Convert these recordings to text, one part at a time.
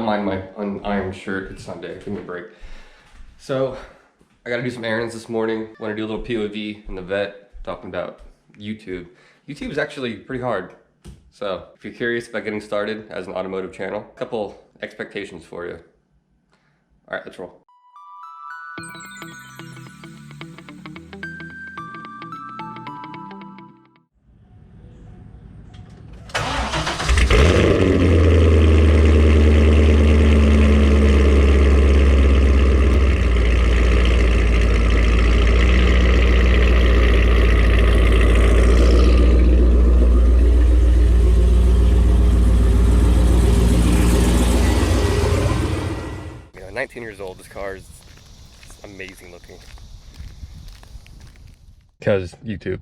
don't mind my unironed shirt. It's Sunday. Give me a break. So I got to do some errands this morning. Want to do a little POV in the vet, talking about YouTube. YouTube is actually pretty hard. So if you're curious about getting started as an automotive channel, a couple expectations for you. All right, let's roll. You know, 19 years old, this car is amazing looking. Because YouTube.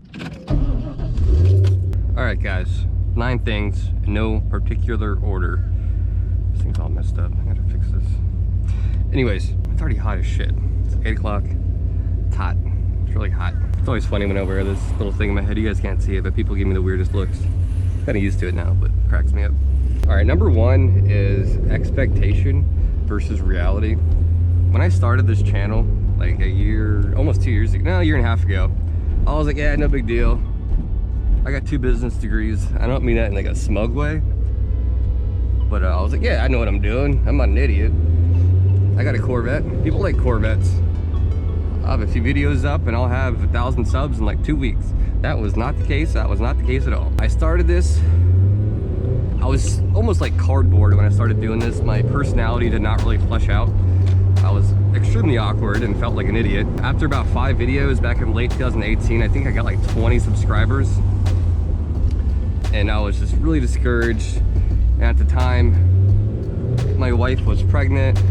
Alright guys, 9 things in no particular order. This thing's all messed up. I gotta fix this. Anyways, it's already hot as shit. It's 8 o'clock. It's hot. It's really hot. It's always funny when I wear this little thing in my head. You guys can't see it, but people give me the weirdest looks. I'm kinda used to it now, but it cracks me up. Alright, number 1 is expectation versus reality. When I started this channel, like a year, almost 2 years ago, no, a year and a half ago, I was like, yeah, no big deal. I got 2 business degrees. I don't mean that in like a smug way, but I was like, yeah, I know what I'm doing. I'm not an idiot. I got a Corvette. People like Corvettes. I'll have a few videos up and I'll have 1,000 subs in like 2 weeks. That was not the case. That was not the case at all. I started this, I was almost like cardboard when I started doing this. My personality did not really flesh out. I was extremely awkward and felt like an idiot. After about 5 videos back in late 2018, I think I got like 20 subscribers. And I was just really discouraged. And at the time, my wife was pregnant.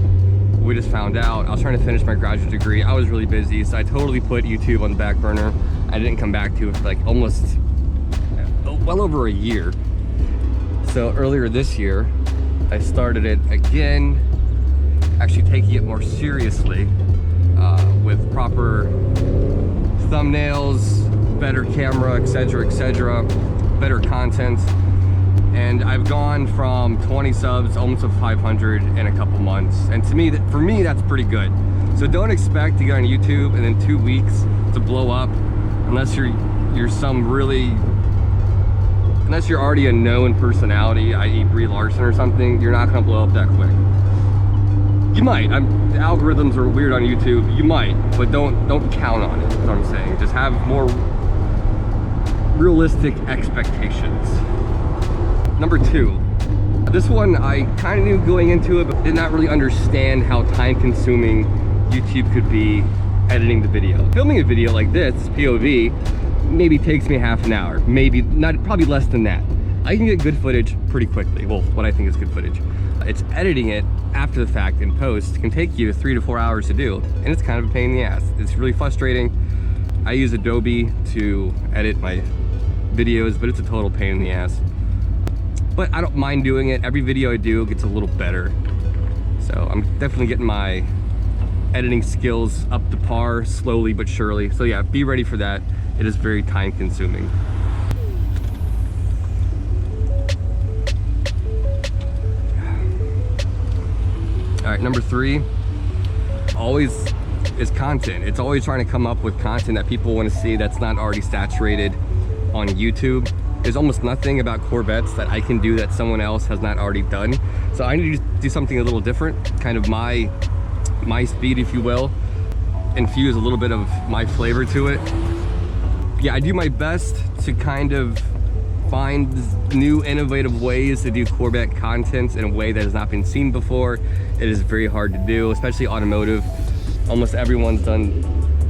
We just found out. I was trying to finish my graduate degree. I was really busy, so I totally put YouTube on the back burner. I didn't come back to it for like almost, well over a year. So earlier this year, I started it again, actually taking it more seriously with proper thumbnails, better camera, etc., better content. And I've gone from 20 subs almost to 500 in a couple months. And to me, for me, that's pretty good. So don't expect to get on YouTube and in 2 weeks to blow up unless you're some really, unless you're already a known personality, i.e. Brie Larson or something. You're not gonna blow up that quick. You might. The algorithms are weird on YouTube. You might, but don't count on it. That's what I'm saying. Just have more realistic expectations. Number 2. This one I kind of knew going into it, but did not really understand how time-consuming YouTube could be editing the video. Filming a video like this, POV, maybe takes me half an hour. Maybe not, probably less than that. I can get good footage pretty quickly. Well, what I think is good footage. It's editing it after the fact in post can take you 3 to 4 hours to do, and it's kind of a pain in the ass. It's really frustrating. I use Adobe to edit my videos, but it's a total pain in the ass. But I don't mind doing it. Every video I do gets a little better. So I'm definitely getting my editing skills up to par slowly but surely. So yeah, be ready for that. It is very time consuming. All right, number 3, always is content. It's always trying to come up with content that people want to see that's not already saturated on YouTube. There's almost nothing about Corvettes that I can do that someone else has not already done. So I need to do something a little different, kind of my speed, if you will, infuse a little bit of my flavor to it. Yeah, I do my best to kind of find new innovative ways to do Corvette content in a way that has not been seen before. It is very hard to do, especially automotive. Almost everyone's done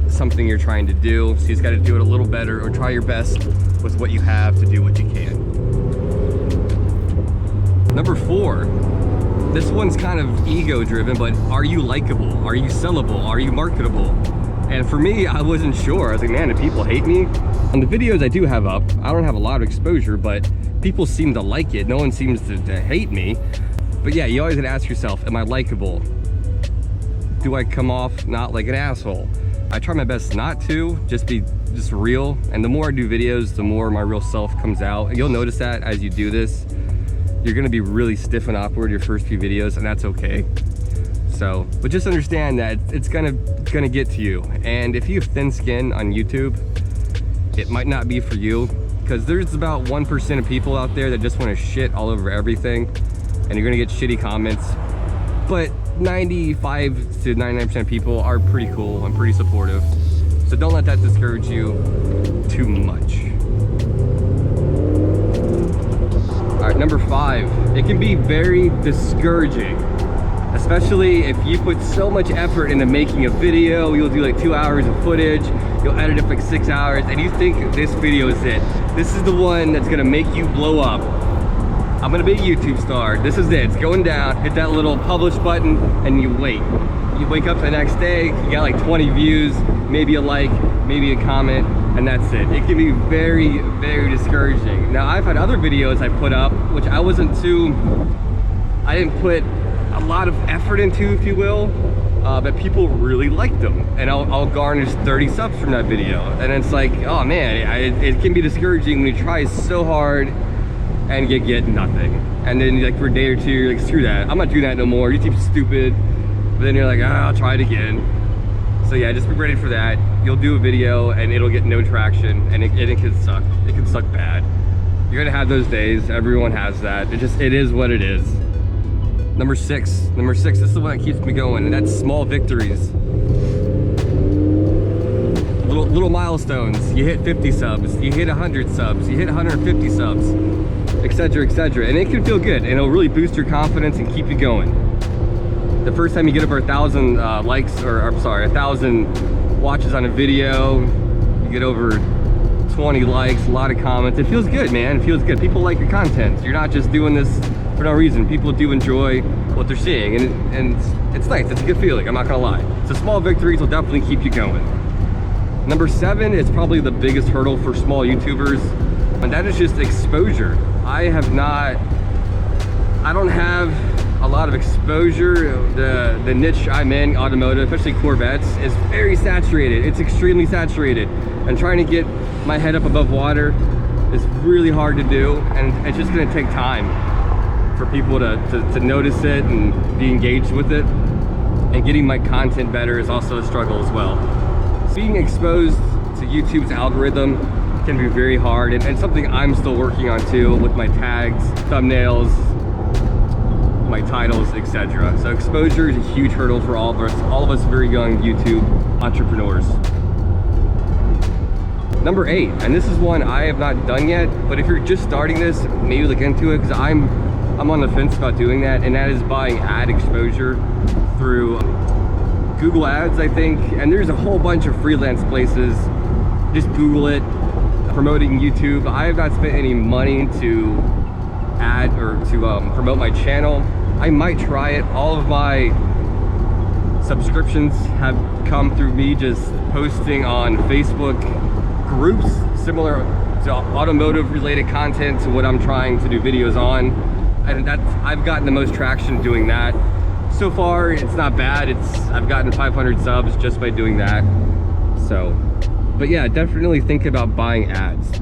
something you're trying to do, so you just got to do it a little better or try your best with what you have to do what you can. Number 4, this one's kind of ego driven, but are you likable? Are you sellable? Are you marketable? And for me, I wasn't sure. I was like, man, do people hate me? On the videos I do have up, I don't have a lot of exposure, but people seem to like it. No one seems to hate me. But yeah, you always gotta ask yourself, am I likable? Do I come off not like an asshole? I try my best not to, just be real. And the more I do videos, the more my real self comes out. And you'll notice that as you do this. You're gonna be really stiff and awkward your first few videos, and that's okay. So, but just understand that it's gonna get to you. And if you have thin skin on YouTube, it might not be for you, because there's about 1% of people out there that just want to shit all over everything, and you're gonna get shitty comments. But 95 to 99% of people are pretty cool and pretty supportive. So don't let that discourage you too much. All right, number 5, it can be very discouraging, especially if you put so much effort into making a video. You'll do like 2 hours of footage, you'll edit it for like 6 hours, and you think this video is it. This is the one that's gonna make you blow up. I'm gonna be a YouTube star. This is it, it's going down. Hit that little publish button and you wait. You wake up the next day, you got like 20 views, maybe a like, maybe a comment, and that's it. It can be very, very discouraging. Now, I've had other videos I put up, which I didn't put a lot of effort into, if you will, but people really liked them. And I'll garnish 30 subs from that video. And it's like, oh man, it can be discouraging when you try so hard and you get nothing. And then like for a day or two, you're like, screw that, I'm not doing that no more, YouTube's stupid. But then you're like, I'll try it again. So yeah, just be ready for that. You'll do a video and it'll get no traction, and it can suck. It can suck bad. You're gonna have those days, everyone has that. It is what it is. Number six, this is the one that keeps me going, and that's small victories. Little milestones. You hit 50 subs, you hit 100 subs, you hit 150 subs, etc., etc. And it can feel good, and it'll really boost your confidence and keep you going. The first time you get over 1,000 likes, or I'm sorry, 1,000 watches on a video, you get over 20 likes, a lot of comments. It feels good, man. It feels good. People like your content. You're not just doing this for no reason. People do enjoy what they're seeing, and it's nice. It's a good feeling, I'm not gonna lie. So small victories will definitely keep you going. Number 7 is probably the biggest hurdle for small YouTubers, and that is just exposure. I don't have a lot of exposure. The niche I'm in, automotive, especially Corvettes, is very saturated. It's extremely saturated, and trying to get my head up above water is really hard to do, and it's just gonna take time for people to notice it and be engaged with it. And getting my content better is also a struggle as well. Being exposed to YouTube's algorithm can be very hard, and something I'm still working on too, with my tags, thumbnails, my titles, etc. So exposure is a huge hurdle for all of us very young YouTube entrepreneurs. Number 8, and this is one I have not done yet, but if you're just starting this, maybe look into it, because I'm on the fence about doing that, and that is buying ad exposure through Google Ads, I think. And there's a whole bunch of freelance places. Just Google it, promoting YouTube. I have not spent any money to ad or to promote my channel. I might try it. All of my subscriptions have come through me just posting on Facebook groups similar to automotive related content to what I'm trying to do videos on, and I've gotten the most traction doing that. So far it's not bad. I've gotten 500 subs just by doing that. So, but yeah, definitely think about buying ads.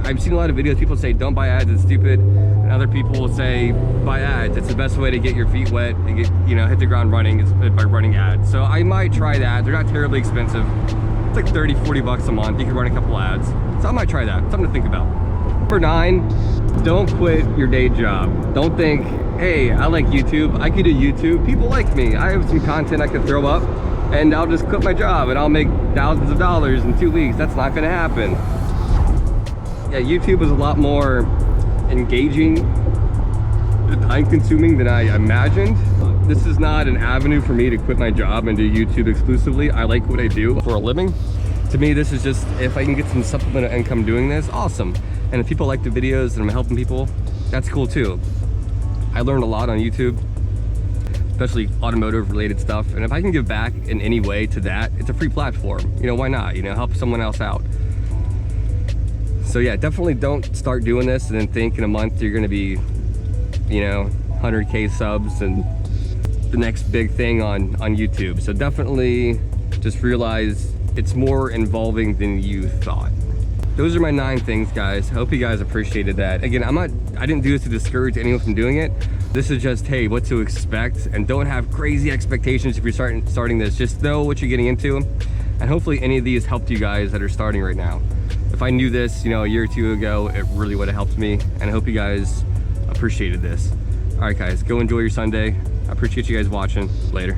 I've seen a lot of videos, people say don't buy ads, it's stupid, and other people will say buy ads, it's the best way to get your feet wet and get, hit the ground running is by running ads. So I might try that. They're not terribly expensive. It's like 30-40 bucks a month. You can run a couple ads. So I might try that. Something to think about. Number 9, don't quit your day job. Don't think, hey, I like YouTube, I could do YouTube, people like me, I have some content I can throw up, and I'll just quit my job and I'll make thousands of dollars in 2 weeks. That's not gonna happen. Yeah, YouTube is a lot more engaging and time consuming than I imagined. This is not an avenue for me to quit my job and do YouTube exclusively. I like what I do for a living. To me, this is just, if I can get some supplemental income doing this, awesome. And if people like the videos and I'm helping people, that's cool too. I learned a lot on YouTube, especially automotive related stuff. And if I can give back in any way to that, it's a free platform. Why not? Help someone else out. So yeah, definitely don't start doing this and then think in a month you're gonna be, 100K subs and the next big thing on YouTube. So definitely just realize it's more involving than you thought. those are my 9 things, guys. I hope you guys appreciated that. Again, I didn't do this to discourage anyone from doing it. This is just, hey, what to expect, and don't have crazy expectations if you're starting this. Just know what you're getting into, and hopefully any of these helped you guys that are starting right now. If I knew this, you know, a year or 2 ago, it really would have helped me, and I hope you guys appreciated this. All right, guys, go enjoy your Sunday. I appreciate you guys watching. Later.